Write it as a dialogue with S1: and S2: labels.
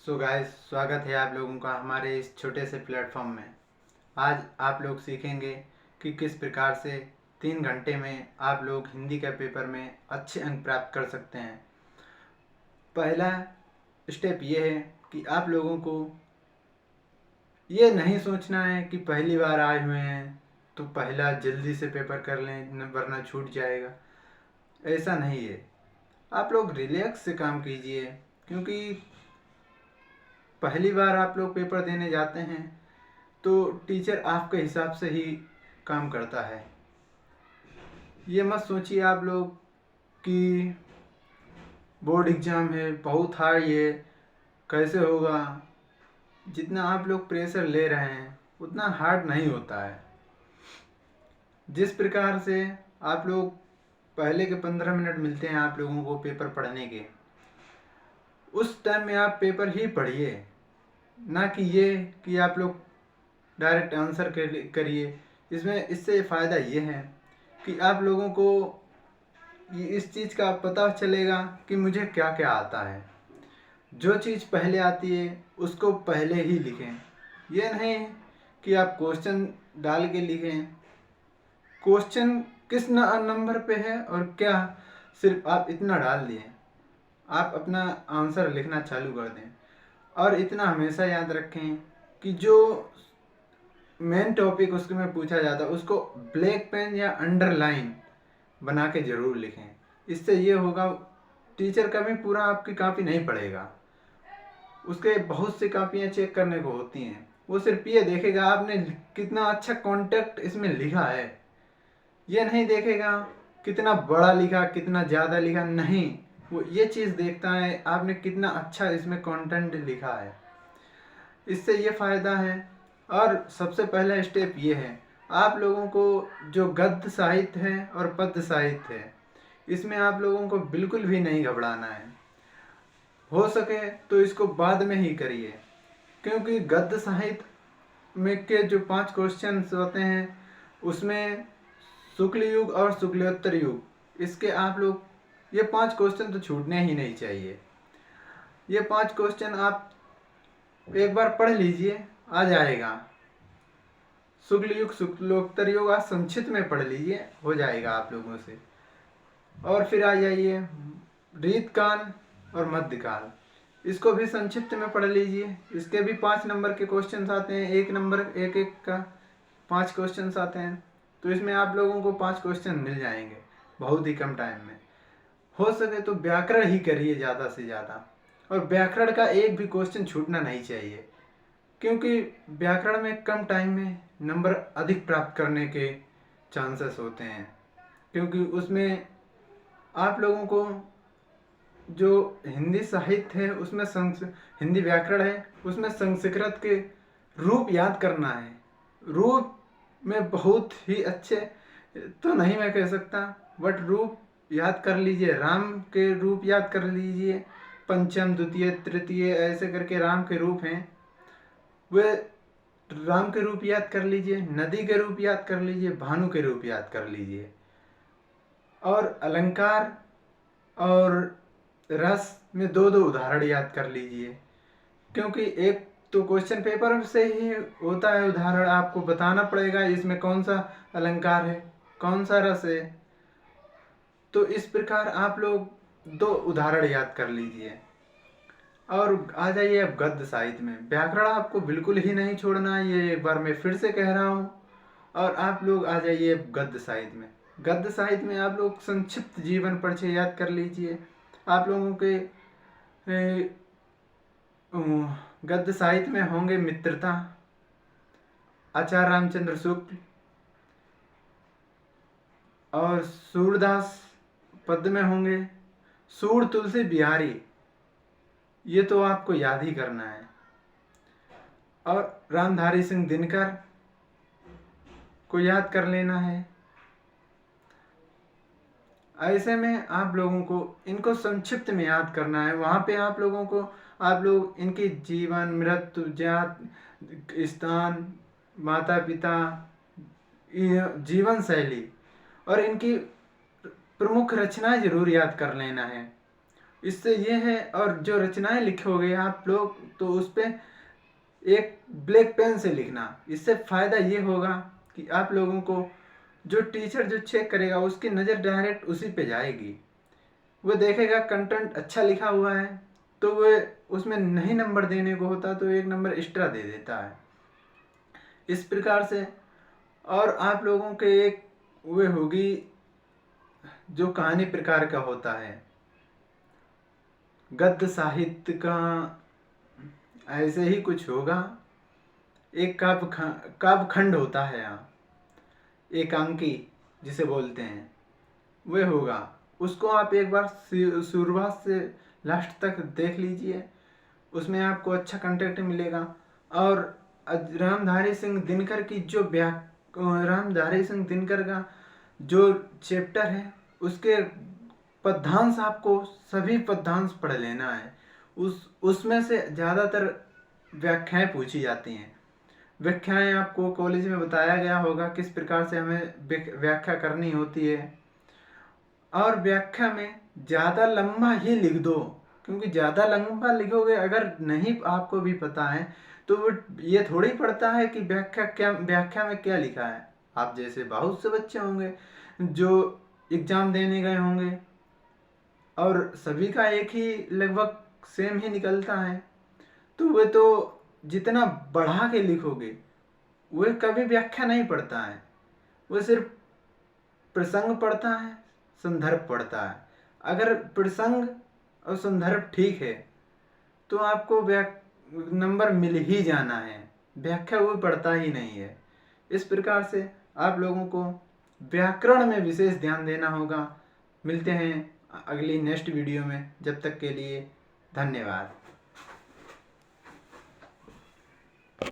S1: So guys, स्वागत है आप लोगों का हमारे इस छोटे से प्लेटफॉर्म में। आज आप लोग सीखेंगे कि किस प्रकार से 3 घंटे में आप लोग हिंदी के पेपर में अच्छे अंक प्राप्त कर सकते हैं। पहला स्टेप ये है कि आप लोगों को ये नहीं सोचना है कि पहली बार आए हुए हैं तो पहला जल्दी से पेपर कर लें वरना छूट जाएगा। ऐसा नहीं है। आप लोग रिलैक्स से काम कीजिए, क्योंकि पहली बार आप लोग पेपर देने जाते हैं तो टीचर आपके हिसाब से ही काम करता है। ये मत सोचिए आप लोग कि बोर्ड एग्ज़ाम है, बहुत हार्ड, ये कैसे होगा। जितना आप लोग प्रेशर ले रहे हैं उतना हार्ड नहीं होता है। जिस प्रकार से आप लोग पहले के 15 मिनट मिलते हैं आप लोगों को पेपर पढ़ने के, उस टाइम में आप पेपर ही पढ़िए, ना कि ये कि आप लोग डायरेक्ट आंसर करिए। इससे फ़ायदा ये है कि आप लोगों को ये इस चीज़ का पता चलेगा कि मुझे क्या क्या आता है। जो चीज़ पहले आती है उसको पहले ही लिखें। ये नहीं कि आप क्वेश्चन डाल के लिखें। क्वेश्चन किस नंबर पे है और क्या, सिर्फ आप इतना डाल दिए, आप अपना आंसर लिखना चालू कर दें। और इतना हमेशा याद रखें कि जो मेन टॉपिक उसमें पूछा जाता है उसको ब्लैक पेन या अंडरलाइन बना के ज़रूर लिखें। इससे ये होगा, टीचर कभी पूरा आपकी कॉपी नहीं पढ़ेगा, उसके बहुत सी कापियाँ चेक करने को होती हैं। वो सिर्फ ये देखेगा आपने कितना अच्छा कॉन्टेक्ट इसमें लिखा है। ये नहीं देखेगा कितना बड़ा लिखा, कितना ज़्यादा लिखा, नहीं, वो ये चीज़ देखता है आपने कितना अच्छा इसमें कंटेंट लिखा है। इससे ये फ़ायदा है। और सबसे पहला स्टेप ये है, आप लोगों को जो गद्य साहित्य है और पद्य साहित्य है, इसमें आप लोगों को बिल्कुल भी नहीं घबराना है। हो सके तो इसको बाद में ही करिए, क्योंकि गद्य साहित्य में के जो 5 क्वेश्चन होते हैं उसमें शुक्ल युग और शुक्लोत्तर युग, इसके आप लोग ये 5 क्वेश्चन तो छूटने ही नहीं चाहिए। ये 5 क्वेश्चन आप एक बार पढ़ लीजिए, आ जाएगा। शुक्ल युग शुक्लोत्तर युग आज संक्षिप्त में पढ़ लीजिए, हो जाएगा आप लोगों से। और फिर आ जाइए रीतकाल और मध्यकाल, इसको भी संक्षिप्त में पढ़ लीजिए। इसके भी 5 नंबर के क्वेश्चन आते हैं, एक नंबर एक एक का 5 क्वेश्चन आते हैं। तो इसमें आप लोगों को 5 क्वेश्चन मिल जाएंगे बहुत ही कम टाइम में। हो सके तो व्याकरण ही करिए ज़्यादा से ज़्यादा, और व्याकरण का एक भी क्वेश्चन छूटना नहीं चाहिए, क्योंकि व्याकरण में कम टाइम में नंबर अधिक प्राप्त करने के चांसेस होते हैं। क्योंकि उसमें आप लोगों को जो हिंदी साहित्य है उसमें हिंदी व्याकरण है उसमें संस्कृत के रूप याद करना है। रूप में बहुत ही अच्छे तो नहीं मैं कह सकता, बट रूप याद कर लीजिए। राम के रूप याद कर लीजिए, पंचम द्वितीय तृतीय ऐसे करके राम के रूप हैं, वे राम के रूप याद कर लीजिए, नदी के रूप याद कर लीजिए, भानु के रूप याद कर लीजिए। और अलंकार और रस में 2-2 उदाहरण याद कर लीजिए, क्योंकि एक तो क्वेश्चन पेपर से ही होता है उदाहरण, आपको बताना पड़ेगा इसमें कौन सा अलंकार है कौन सा रस है। तो इस प्रकार आप लोग 2 उदाहरण याद कर लीजिए। और आ जाइए अब गद्य साहित्य में। व्याकरण आपको बिल्कुल ही नहीं छोड़ना है, ये एक बार मैं फिर से कह रहा हूँ। और आप लोग आ जाइए गद्य साहित्य में। गद्य साहित्य में आप लोग संक्षिप्त जीवन परिचय याद कर लीजिए। आप लोगों के गद्य साहित्य में होंगे मित्रता, आचार्य रामचंद्र शुक्ल और सूरदास पद्य में होंगे सूर तुलसी बिहारी, ये तो आपको याद ही करना है। और रामधारी सिंह दिनकर को याद कर लेना है। ऐसे में आप लोगों को इनको संक्षिप्त में याद करना है। वहाँ पे आप लोगों को आप लोग इनकी जीवन मृत्यु जात स्थान माता पिता जीवन शैली और इनकी प्रमुख रचनाएं जरूर याद कर लेना है। इससे ये है, और जो रचनाएं लिखोगे आप लोग तो उस पर एक ब्लैक पेन से लिखना। इससे फ़ायदा ये होगा कि आप लोगों को जो टीचर जो चेक करेगा उसकी नज़र डायरेक्ट उसी पे जाएगी। वो देखेगा कंटेंट अच्छा लिखा हुआ है तो वो उसमें नहीं नंबर देने को होता तो 1 नंबर एक्स्ट्रा दे देता है। इस प्रकार से और आप लोगों के एक वे होगी जो कहानी प्रकार का होता है, गद्य साहित्य का ऐसे ही कुछ होगा। एक काव्य खंड होता है यहाँ, एकांकी जिसे बोलते हैं, वह होगा। उसको आप एक बार शुरुआत से लास्ट तक देख लीजिए, उसमें आपको अच्छा कंटेंट मिलेगा। और रामधारी सिंह दिनकर की जो रामधारी सिंह दिनकर का जो चैप्टर है उसके पद्यांश आपको सभी पद्यांश पढ़ लेना है। उसमें से ज़्यादातर व्याख्याएं पूछी जाती हैं। व्याख्याएं आपको कॉलेज में बताया गया होगा किस प्रकार से हमें व्याख्या करनी होती है। और व्याख्या में ज़्यादा लंबा ही लिख दो, क्योंकि ज़्यादा लंबा लिखोगे अगर नहीं आपको भी पता है तो वो ये थोड़ी पड़ता है कि व्याख्या में क्या लिखा है। आप जैसे बहुत से बच्चे होंगे जो एग्ज़ाम देने गए होंगे और सभी का एक ही लगभग सेम ही निकलता है, तो वे तो जितना बढ़ा के लिखोगे वह कभी व्याख्या नहीं पढ़ता है, वो सिर्फ प्रसंग पढ़ता है, संदर्भ पढ़ता है। अगर प्रसंग और संदर्भ ठीक है तो आपको नंबर मिल ही जाना है, व्याख्या वो पढ़ता ही नहीं है। इस प्रकार से आप लोगों को व्याकरण में विशेष ध्यान देना होगा। मिलते हैं अगली नेक्स्ट वीडियो में, जब तक के लिए धन्यवाद।